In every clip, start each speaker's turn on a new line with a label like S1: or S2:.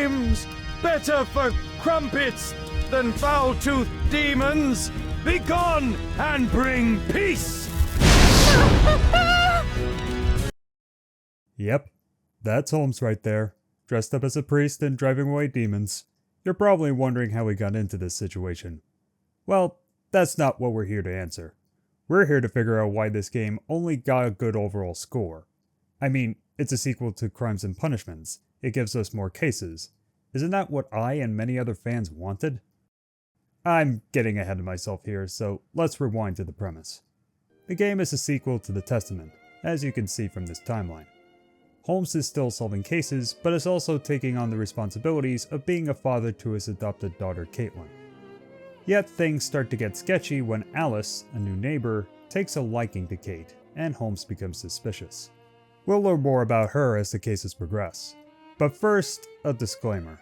S1: games, better for crumpets than foul-toothed demons. Begone and bring peace!
S2: Yep, that's Holmes right there, dressed up as a priest and driving away demons. You're probably wondering how we got into this situation. Well, that's not what we're here to answer. We're here to figure out why this game only got a good overall score. I mean, it's a sequel to Crimes and Punishments. It gives us more cases. Isn't that what I and many other fans wanted? I'm getting ahead of myself here, so let's rewind to the premise. The game is a sequel to The Testament, as you can see from this timeline. Holmes is still solving cases, but is also taking on the responsibilities of being a father to his adopted daughter Caitlin. Yet things start to get sketchy when Alice, a new neighbor, takes a liking to Kate, and Holmes becomes suspicious. We'll learn more about her as the cases progress. But first, a disclaimer.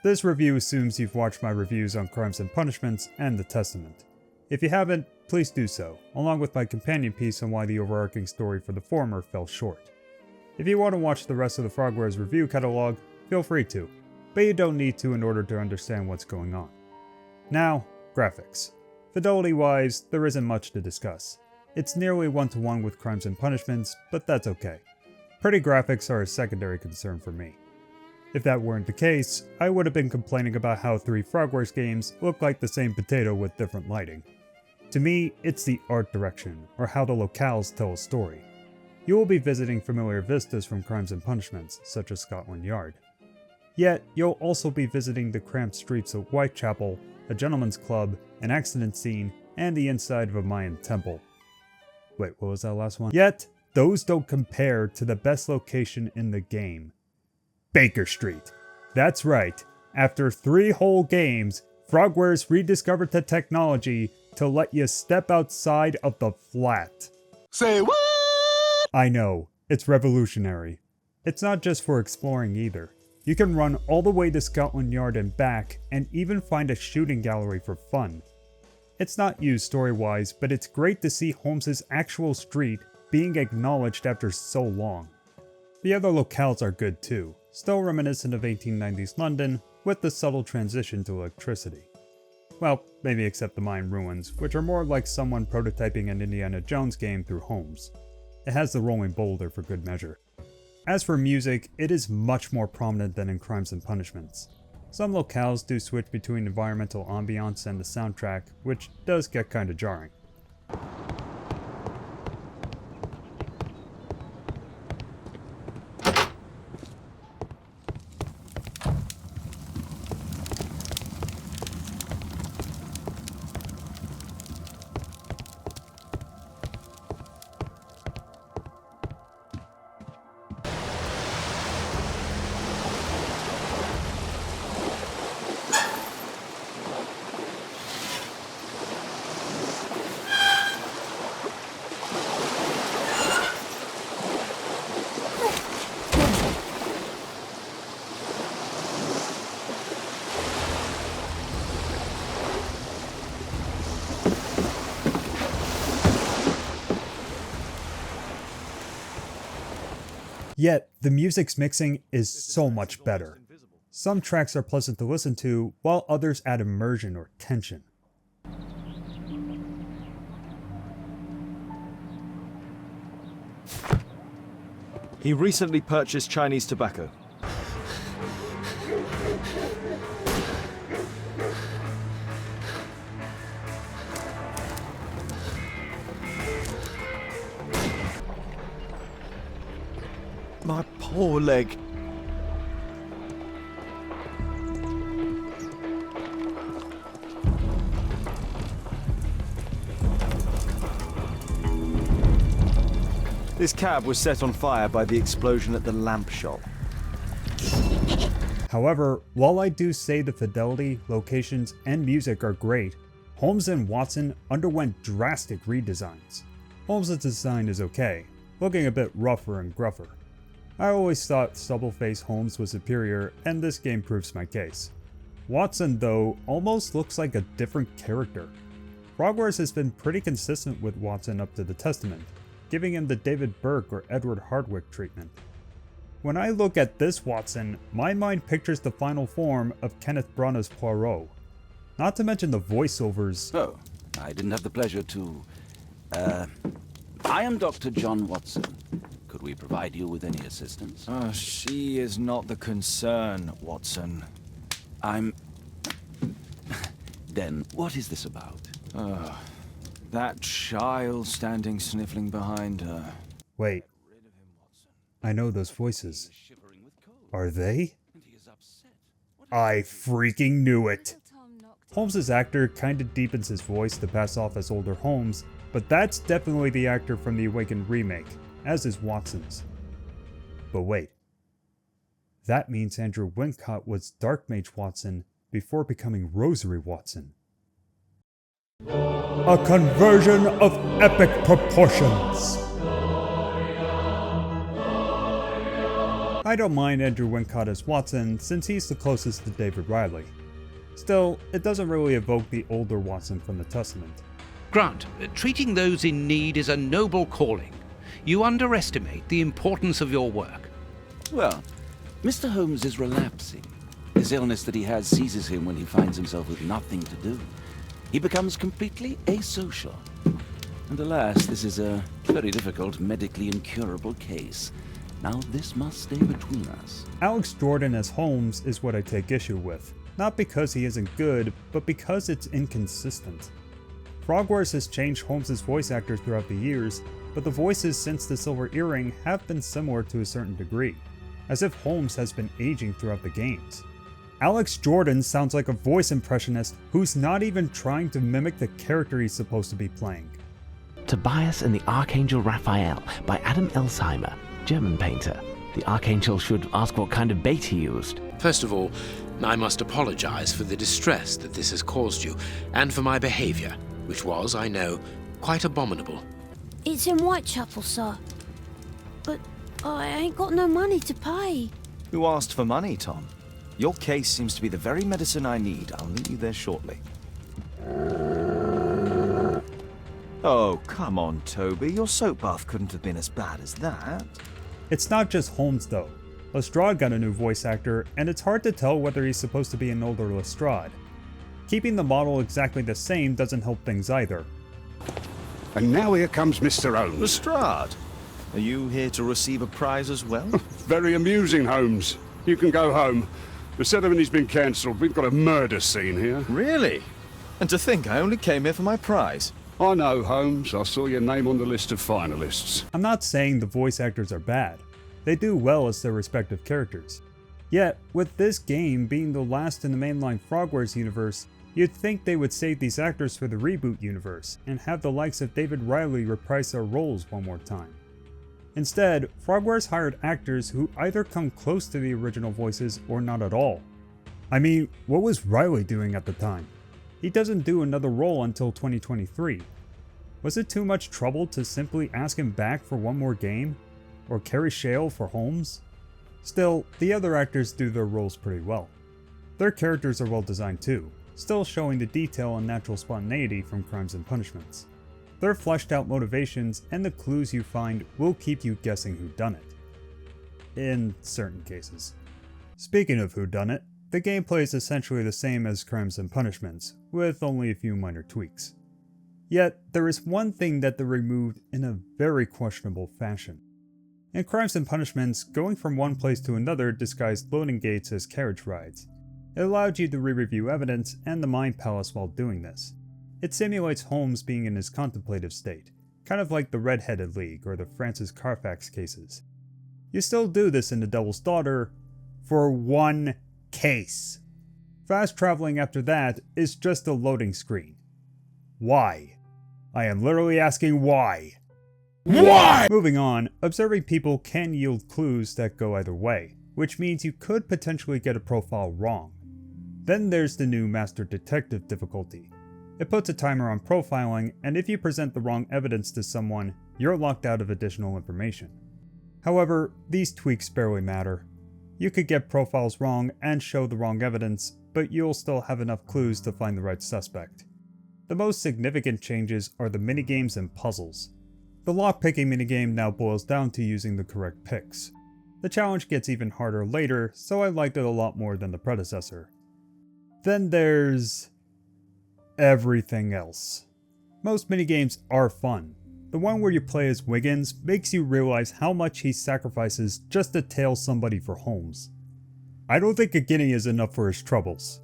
S2: This review assumes you've watched my reviews on Crimes and Punishments and The Testament. If you haven't, please do so, along with my companion piece on why the overarching story for the former fell short. If you want to watch the rest of the Frogwares review catalog, feel free to, but you don't need to in order to understand what's going on. Now, graphics. Fidelity-wise, there isn't much to discuss. It's nearly one-to-one with Crimes and Punishments, but that's okay. Pretty graphics are a secondary concern for me. If that weren't the case, I would have been complaining about how 3 Frogwares games look like the same potato with different lighting. To me, it's the art direction, or how the locales tell a story. You will be visiting familiar vistas from Crimes and Punishments, such as Scotland Yard. Yet, you'll also be visiting the cramped streets of Whitechapel, a gentleman's club, an accident scene, and the inside of a Mayan temple. Wait, what was that last one? Yet, those don't compare to the best location in the game. Baker Street. That's right, after 3 whole games, Frogwares rediscovered the technology to let you step outside of the flat.
S3: Say what?
S2: I know, it's revolutionary. It's not just for exploring either. You can run all the way to Scotland Yard and back, and even find a shooting gallery for fun. It's not used story-wise, but it's great to see Holmes' actual street being acknowledged after so long. The other locales are good too, still reminiscent of 1890s London, with the subtle transition to electricity. Well, maybe except the Mayan ruins, which are more like someone prototyping an Indiana Jones game through Holmes. It has the rolling boulder for good measure. As for music, it is much more prominent than in Crimes and Punishments. Some locales do switch between environmental ambiance and the soundtrack, which does get kinda jarring. Yet, the music's mixing is so much better. Some tracks are pleasant to listen to, while others add immersion or tension.
S1: He recently purchased Chinese tobacco. My poor leg. This cab was set on fire by the explosion at the lamp shop.
S2: However, while I do say the fidelity, locations, and music are great, Holmes and Watson underwent drastic redesigns. Holmes' design is okay, looking a bit rougher and gruffer. I always thought stubble-faced Holmes was superior, and this game proves my case. Watson, though, almost looks like a different character. Frogwares has been pretty consistent with Watson up to the Testament, giving him the David Burke or Edward Hardwicke treatment. When I look at this Watson, my mind pictures the final form of Kenneth Branagh's Poirot. Not to mention the voiceovers.
S3: Oh, I didn't have the pleasure to... I am Dr. John Watson. Could we provide you with any assistance?
S1: She is not the concern, Watson.
S3: I'm... Then, what is this about?
S1: That child standing sniffling behind her.
S2: Wait, I know those voices. Are they? I freaking knew it! Holmes's actor kinda deepens his voice to pass off as older Holmes, but that's definitely the actor from the Awakened remake, as is Watson's. But wait. That means Andrew Wincott was Dark Mage Watson before becoming Rosary Watson. A conversion of epic proportions! I don't mind Andrew Wincott as Watson since he's the closest to David Riley. Still, it doesn't really evoke the older Watson from the Testament.
S4: Grant, treating those in need is a noble calling. You underestimate the importance of your work.
S3: Well, Mr. Holmes is relapsing. This illness that he has seizes him when he finds himself with nothing to do. He becomes completely asocial. And alas, this is a very difficult, medically incurable case. Now this must stay between us.
S2: Alex Jordan as Holmes is what I take issue with. Not because he isn't good, but because it's inconsistent. Frogwares has changed Holmes' voice actor throughout the years, but the voices since the Silver Earring have been similar to a certain degree, as if Holmes has been aging throughout the games. Alex Jordan sounds like a voice impressionist who's not even trying to mimic the character he's supposed to be playing.
S5: Tobias and the Archangel Raphael by Adam Elsheimer, German painter. The Archangel should ask what kind of bait he used.
S6: First of all, I must apologize for the distress that this has caused you, and for my behavior, which was, I know, quite abominable.
S7: It's in Whitechapel, sir. But I ain't got no money to pay.
S1: Who asked for money, Tom? Your case seems to be the very medicine I need. I'll meet you there shortly. Oh, come on, Toby. Your soap bath couldn't have been as bad as that.
S2: It's not just Holmes though. Lestrade got a new voice actor, and it's hard to tell whether he's supposed to be an older Lestrade. Keeping the model exactly the same doesn't help things either.
S8: And now here comes Mr. Holmes.
S1: Lestrade, are you here to receive a prize as well?
S8: Very amusing, Holmes. You can go home. The ceremony's been cancelled. We've got a murder scene here.
S1: Really? And to think I only came here for my prize.
S8: I know, Holmes. I saw your name on the list of finalists.
S2: I'm not saying the voice actors are bad. They do well as their respective characters. Yet, with this game being the last in the mainline Frogwares universe, you'd think they would save these actors for the reboot universe, and have the likes of David Riley reprise their roles one more time. Instead, Frogwares hired actors who either come close to the original voices or not at all. I mean, what was Riley doing at the time? He doesn't do another role until 2023. Was it too much trouble to simply ask him back for one more game? Or Carrie Shale for Holmes? Still, the other actors do their roles pretty well. Their characters are well designed too, still showing the detail and natural spontaneity from Crimes and Punishments. Their fleshed out motivations and the clues you find will keep you guessing whodunit. In certain cases. Speaking of whodunit, the gameplay is essentially the same as Crimes and Punishments, with only a few minor tweaks. Yet, there is one thing that they removed in a very questionable fashion. In Crimes and Punishments, going from one place to another disguised loading gates as carriage rides. It allowed you to re-review evidence and the Mind Palace while doing this. It simulates Holmes being in his contemplative state, kind of like the Red-Headed League or the Francis Carfax cases. You still do this in The Devil's Daughter, for one case. Fast traveling after that is just a loading screen. Why? I am literally asking why. Why? Moving on, observing people can yield clues that go either way, which means you could potentially get a profile wrong. Then there's the new Master Detective difficulty. It puts a timer on profiling, and if you present the wrong evidence to someone, you're locked out of additional information. However, these tweaks barely matter. You could get profiles wrong and show the wrong evidence, but you'll still have enough clues to find the right suspect. The most significant changes are the minigames and puzzles. The lockpicking minigame now boils down to using the correct picks. The challenge gets even harder later, so I liked it a lot more than the predecessor. Then there's everything else. Most minigames are fun. The one where you play as Wiggins makes you realize how much he sacrifices just to tail somebody for Holmes. I don't think a guinea is enough for his troubles.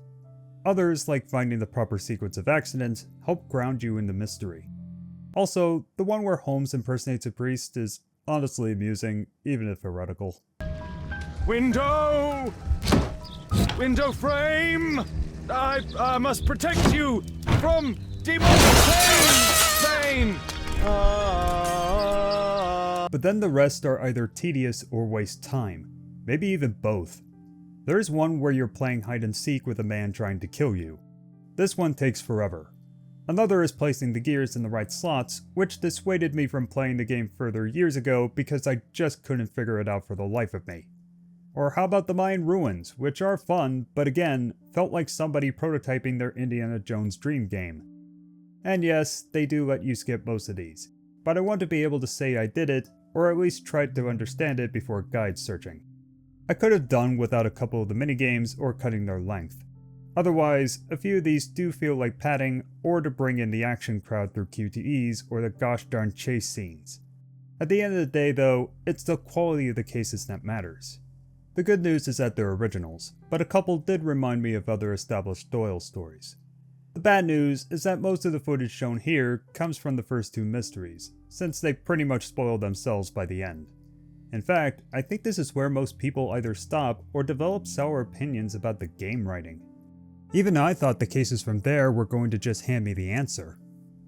S2: Others, like finding the proper sequence of accidents, help ground you in the mystery. Also, the one where Holmes impersonates a priest is honestly amusing, even if heretical.
S8: Window! Window frame! I must protect you from demons! Pain!
S2: But then the rest are either tedious or waste time, maybe even both. There's one where you're playing hide and seek with a man trying to kill you. This one takes forever. Another is placing the gears in the right slots, which dissuaded me from playing the game further years ago because I just couldn't figure it out for the life of me. Or how about the Mayan ruins, which are fun, but again, felt like somebody prototyping their Indiana Jones dream game. And yes, they do let you skip most of these, but I want to be able to say I did it, or at least tried to understand it before guide searching. I could have done without a couple of the minigames or cutting their length. Otherwise, a few of these do feel like padding or to bring in the action crowd through QTEs or the gosh darn chase scenes. At the end of the day though, it's the quality of the cases that matters. The good news is that they're originals, but a couple did remind me of other established Doyle stories. The bad news is that most of the footage shown here comes from the first two mysteries, since they pretty much spoiled themselves by the end. In fact, I think this is where most people either stop or develop sour opinions about the game writing. Even I thought the cases from there were going to just hand me the answer.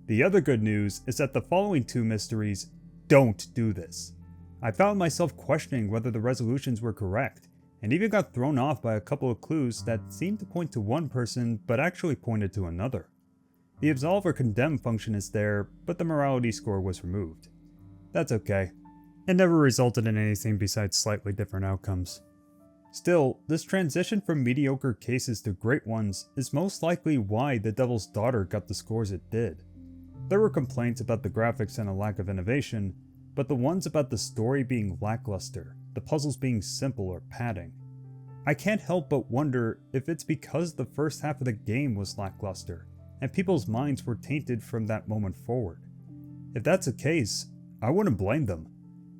S2: The other good news is that the following two mysteries don't do this. I found myself questioning whether the resolutions were correct, and even got thrown off by a couple of clues that seemed to point to one person but actually pointed to another. The absolve or condemn function is there, but the morality score was removed. That's okay. It never resulted in anything besides slightly different outcomes. Still, this transition from mediocre cases to great ones is most likely why The Devil's Daughter got the scores it did. There were complaints about the graphics and a lack of innovation, but the ones about the story being lackluster, the puzzles being simple or padding. I can't help but wonder if it's because the first half of the game was lackluster, and people's minds were tainted from that moment forward. If that's the case, I wouldn't blame them.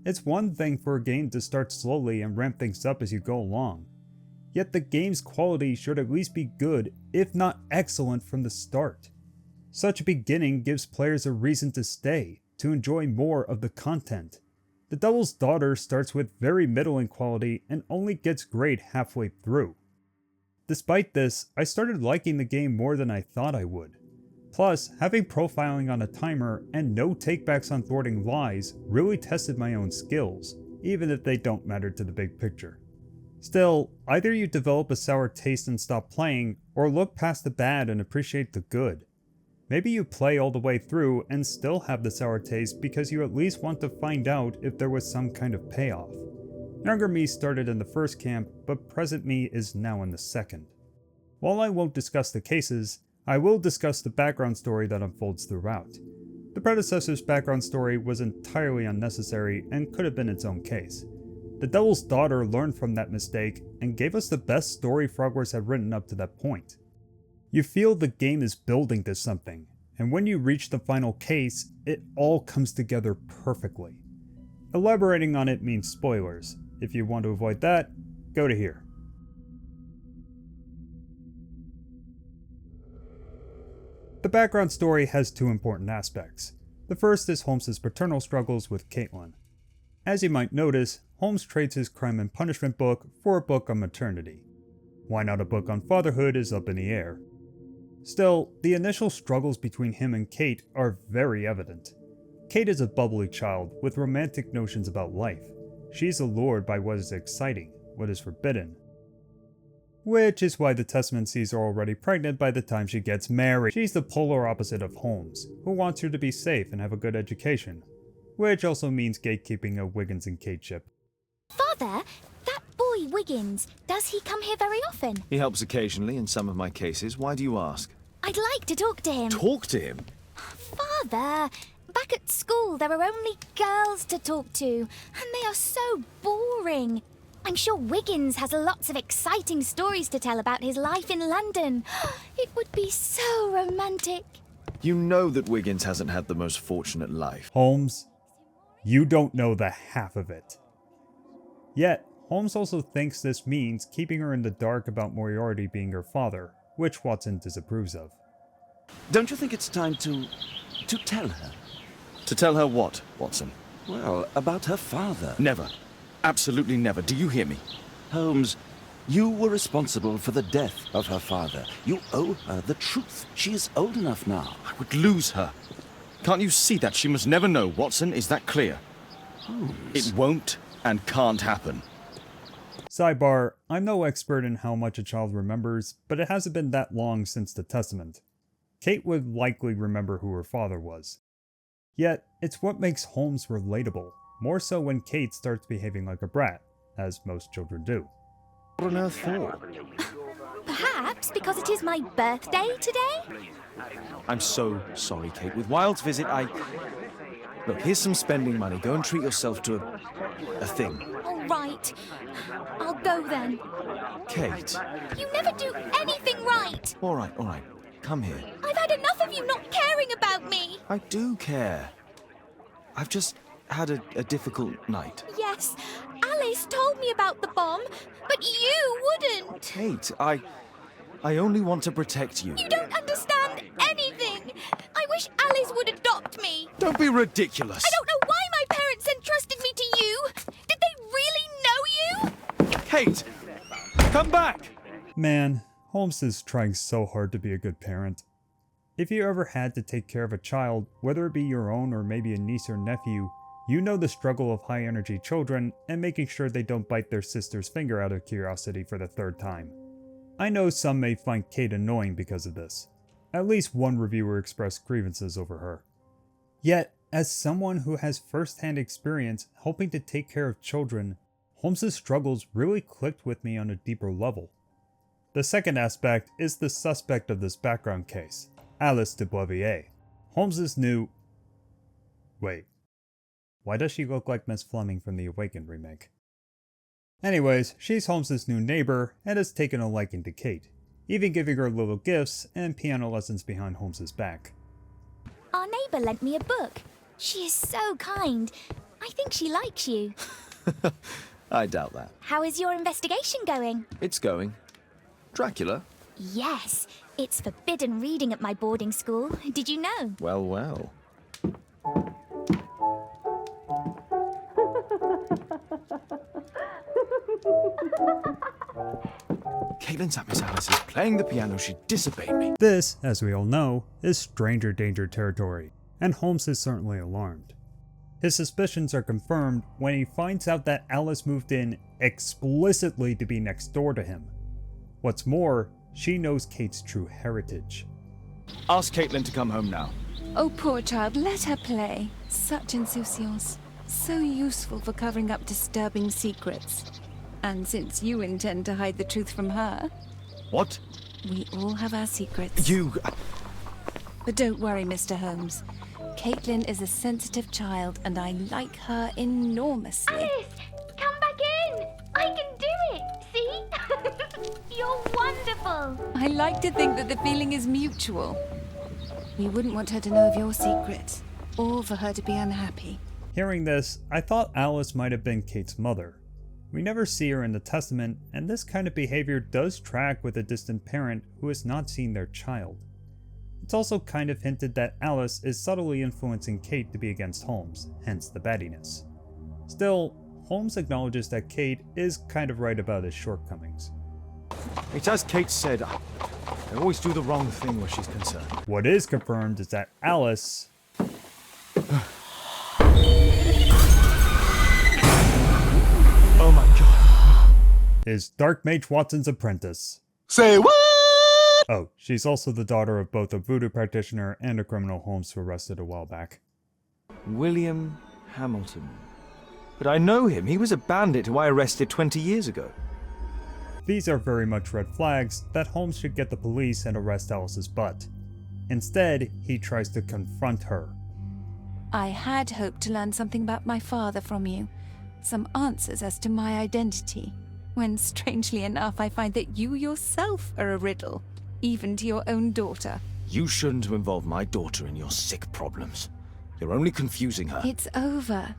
S2: It's one thing for a game to start slowly and ramp things up as you go along. Yet the game's quality should at least be good, if not excellent from the start. Such a beginning gives players a reason to stay, to enjoy more of the content. The Devil's Daughter starts with very middling quality and only gets great halfway through. Despite this, I started liking the game more than I thought I would. Plus, having profiling on a timer and no takebacks on thwarting lies really tested my own skills, even if they don't matter to the big picture. Still, either you develop a sour taste and stop playing, or look past the bad and appreciate the good. Maybe you play all the way through and still have the sour taste because you at least want to find out if there was some kind of payoff. Younger me started in the first camp, but present me is now in the second. While I won't discuss the cases, I will discuss the background story that unfolds throughout. The predecessor's background story was entirely unnecessary and could have been its own case. The Devil's Daughter learned from that mistake and gave us the best story Frogwares had written up to that point. You feel the game is building to something, and when you reach the final case, it all comes together perfectly. Elaborating on it means spoilers. If you want to avoid that, go to here. The background story has two important aspects. The first is Holmes' paternal struggles with Caitlin. As you might notice, Holmes trades his crime and punishment book for a book on maternity. Why not a book on fatherhood is up in the air. Still, the initial struggles between him and Kate are very evident. Kate is a bubbly child with romantic notions about life. She's allured by what is exciting, what is forbidden. Which is why the Testament sees her already pregnant by the time she gets married. She's the polar opposite of Holmes, who wants her to be safe and have a good education. Which also means gatekeeping a Wiggins and Kate ship.
S9: Father, that boy Wiggins, does he come here very often?
S1: He helps occasionally in some of my cases. Why do you ask?
S9: I'd like to talk to him.
S1: Talk to him?
S9: Father, back at school there are only girls to talk to, and they are so boring. I'm sure Wiggins has lots of exciting stories to tell about his life in London. It would be so romantic.
S1: You know that Wiggins hasn't had the most fortunate life.
S2: Holmes, you don't know the half of it. Yet, Holmes also thinks this means keeping her in the dark about Moriarty being her father, which Watson disapproves of.
S3: Don't you think it's time to tell her?
S1: To tell her what, Watson?
S3: Well, about her father.
S1: Never. Absolutely never. Do you hear me?
S3: Holmes, you were responsible for the death of her father. You owe her the truth. She is old enough now.
S1: I would lose her. Can't you see that? She must never know, Watson. Is that clear?
S3: Holmes.
S1: It won't and can't happen.
S2: Sidebar, I'm no expert in how much a child remembers, but it hasn't been that long since the Testament. Kate would likely remember who her father was. Yet, it's what makes Holmes relatable, more so when Kate starts behaving like a brat, as most children do.
S1: What on earth for?
S9: Perhaps because it is my birthday today?
S1: I'm so sorry, Kate. With Wilde's visit, Look, here's some spending money. Go and treat yourself to a thing.
S9: All right. I'll go then.
S1: Kate.
S9: You never do anything right.
S1: All right. Come here.
S9: I've had enough of you not caring about me.
S1: I do care. I've just had a difficult night.
S9: Yes, Alice told me about the bomb, but you wouldn't.
S1: Kate, I only want to protect you.
S9: You don't understand anything. I wish Alice would adopt me.
S1: Don't be ridiculous.
S9: I don't know why my parents entrusted me to you. Did they really know you?
S1: Kate! Come back!
S2: Man, Holmes is trying so hard to be a good parent. If you ever had to take care of a child, whether it be your own or maybe a niece or nephew, you know the struggle of high-energy children and making sure they don't bite their sister's finger out of curiosity for the third time. I know some may find Kate annoying because of this. At least one reviewer expressed grievances over her. Yet, as someone who has first-hand experience helping to take care of children, Holmes' struggles really clicked with me on a deeper level. The second aspect is the suspect of this background case, Alice de Boissier, Holmes' new... Wait. Why does she look like Miss Fleming from the Awakened remake? Anyways, she's Holmes' new neighbor and has taken a liking to Kate, even giving her little gifts and piano lessons behind Holmes' back.
S9: Our neighbour lent me a book. She is so kind. I think she likes you.
S1: I doubt that.
S9: How is your investigation going?
S1: It's going. Dracula?
S9: Yes, it's forbidden reading at my boarding school. Did you know?
S1: Well. Caitlin's at Miss Alice's playing the piano. She disobeyed me.
S2: This, as we all know, is stranger danger territory, and Holmes is certainly alarmed. His suspicions are confirmed when he finds out that Alice moved in explicitly to be next door to him. What's more, she knows Kate's true heritage.
S1: Ask Caitlin to come home now.
S10: Oh, poor child, let her play. Such insouciance. So useful for covering up disturbing secrets. And since you intend to hide the truth from her...
S1: What?
S10: We all have our secrets. But don't worry, Mr. Holmes. Caitlin is a sensitive child, and I like her enormously.
S9: Alice, come back in. I can do it. See? You're wonderful.
S10: I like to think that the feeling is mutual. We wouldn't want her to know of your secret, or for her to be unhappy.
S2: Hearing this, I thought Alice might have been Kate's mother. We never see her in the Testament, and this kind of behavior does track with a distant parent who has not seen their child. It's also kind of hinted that Alice is subtly influencing Kate to be against Holmes, hence the battiness. Still, Holmes acknowledges that Kate is kind of right about his shortcomings.
S1: It's as Kate said, I always do the wrong thing where she's concerned.
S2: What is confirmed is that Alice...
S1: Oh my god.
S2: Is Dark Mage Watson's apprentice.
S11: Say what?
S2: Oh, she's also the daughter of both a voodoo practitioner and a criminal Holmes who arrested a while back.
S1: William Hamilton. But I know him. He was a bandit who I arrested 20 years ago.
S2: These are very much red flags that Holmes should get the police and arrest Alice's butt. Instead, he tries to confront her.
S10: I had hoped to learn something about my father from you. get some answers as to my identity, when strangely enough I find that you yourself are a riddle, even to your own daughter.
S1: You shouldn't involve my daughter in your sick problems. You're only confusing her.
S10: It's over.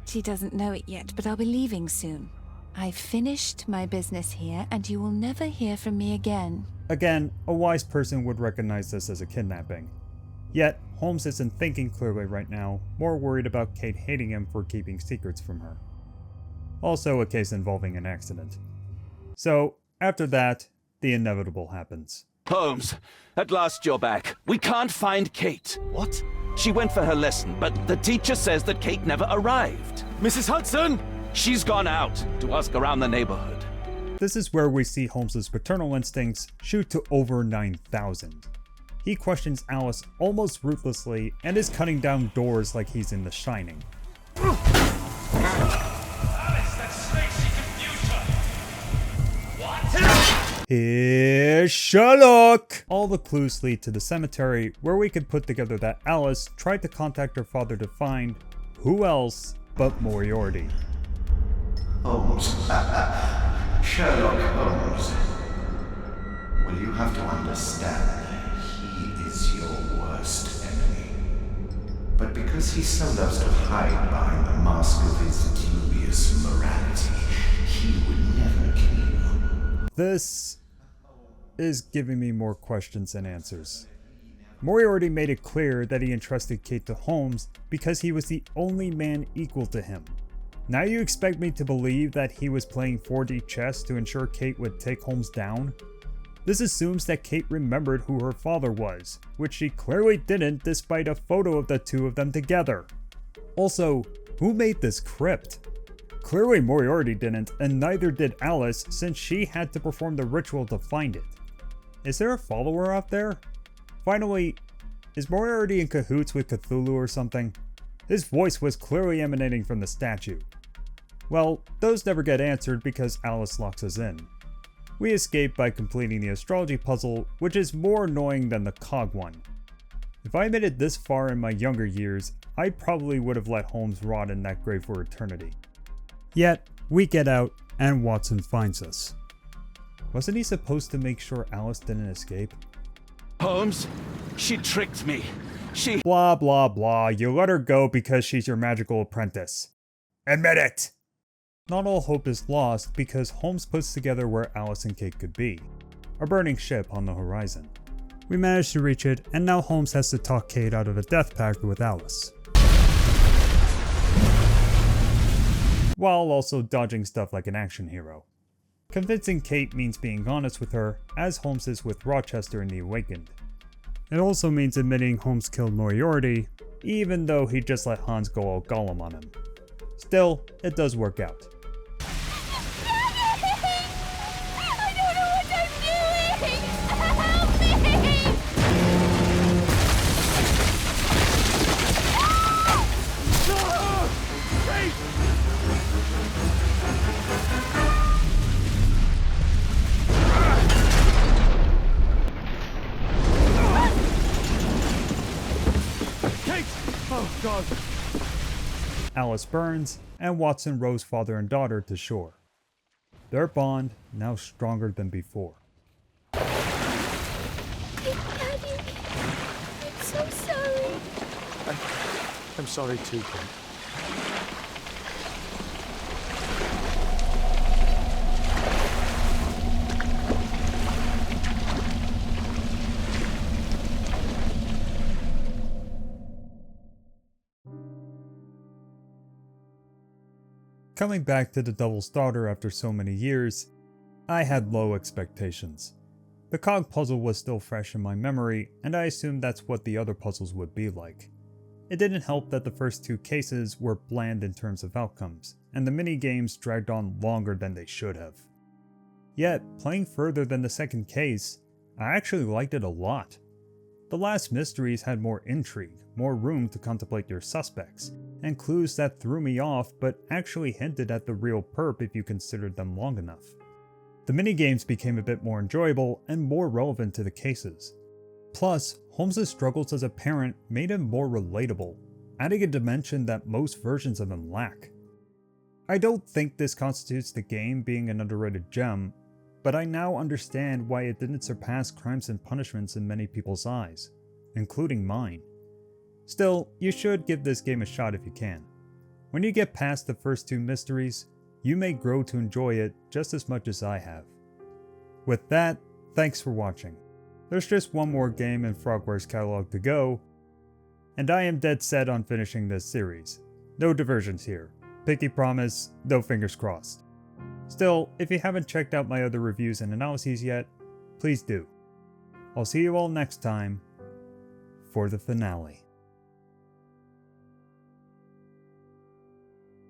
S10: She doesn't know it yet, but I'll be leaving soon. I've finished my business here, and you will never hear from me again.
S2: Again, a wise person would recognize this as a kidnapping. Yet, Holmes isn't thinking clearly right now, more worried about Kate hating him for keeping secrets from her. Also a case involving an accident. So, after that, the inevitable happens.
S3: Holmes, at last you're back. We can't find Kate. What? She went for her lesson, but the teacher says that Kate never arrived.
S1: Mrs. Hudson!
S3: She's gone out to ask around the neighborhood.
S2: This is where we see Holmes's paternal instincts shoot to over 9,000. He questions Alice almost ruthlessly and is cutting down doors like he's in The Shining. Here's Sherlock! All the clues lead to the cemetery, where we could put together that Alice tried to contact her father to find who else but Moriarty.
S11: Holmes. Sherlock Holmes. Well, you have to understand, he is your worst enemy. But because he so loves to hide behind the mask of his dubious morality, he would never kill you.
S2: This is giving me more questions than answers. Moriarty made it clear that he entrusted Kate to Holmes because he was the only man equal to him. Now you expect me to believe that he was playing 4D chess to ensure Kate would take Holmes down? This assumes that Kate remembered who her father was, which she clearly didn't despite a photo of the two of them together. Also, who made this crypt? Clearly Moriarty didn't, and neither did Alice, since she had to perform the ritual to find it. Is there a follower out there? Finally, is Moriarty in cahoots with Cthulhu or something? His voice was clearly emanating from the statue. Well, those never get answered because Alice locks us in. We escape by completing the astrology puzzle, which is more annoying than the cog one. If I made it this far in my younger years, I probably would have let Holmes rot in that grave for eternity. Yet, we get out, and Watson finds us. Wasn't he supposed to make sure Alice didn't escape?
S3: Holmes, she tricked me. She...
S2: Blah blah blah, you let her go because she's your magical apprentice. Admit it! Not all hope is lost because Holmes puts together where Alice and Kate could be. A burning ship on the horizon. We manage to reach it, and now Holmes has to talk Kate out of a death pact with Alice. While also dodging stuff like an action hero. Convincing Kate means being honest with her, as Holmes is with Rochester in The Awakened. It also means admitting Holmes killed Moriarty, even though he just let Hans go all Gollum on him. Still, it does work out.
S9: I don't know what I'm doing! Help me!
S1: Oh, God.
S2: Alice burns, and Watson rows father and daughter to shore. Their bond now stronger than before.
S9: Daddy, I'm so sorry.
S1: I'm sorry too, Kate.
S2: Coming back to the Devil's Daughter after so many years, I had low expectations. The cog puzzle was still fresh in my memory, and I assumed that's what the other puzzles would be like. It didn't help that the first two cases were bland in terms of outcomes, and the mini-games dragged on longer than they should have. Yet, playing further than the second case, I actually liked it a lot. The last mysteries had more intrigue, more room to contemplate your suspects, and clues that threw me off but actually hinted at the real perp if you considered them long enough. The minigames became a bit more enjoyable and more relevant to the cases. Plus, Holmes' struggles as a parent made him more relatable, adding a dimension that most versions of him lack. I don't think this constitutes the game being an underrated gem, but I now understand why it didn't surpass Crimes and Punishments in many people's eyes, including mine. Still, you should give this game a shot if you can. When you get past the first 2 mysteries, you may grow to enjoy it just as much as I have. With that, thanks for watching. There's just one more game in Frogware's catalog to go, and I am dead set on finishing this series. No diversions here. Pinky promise, no fingers crossed. Still, if you haven't checked out my other reviews and analyses yet, please do. I'll see you all next time for the finale.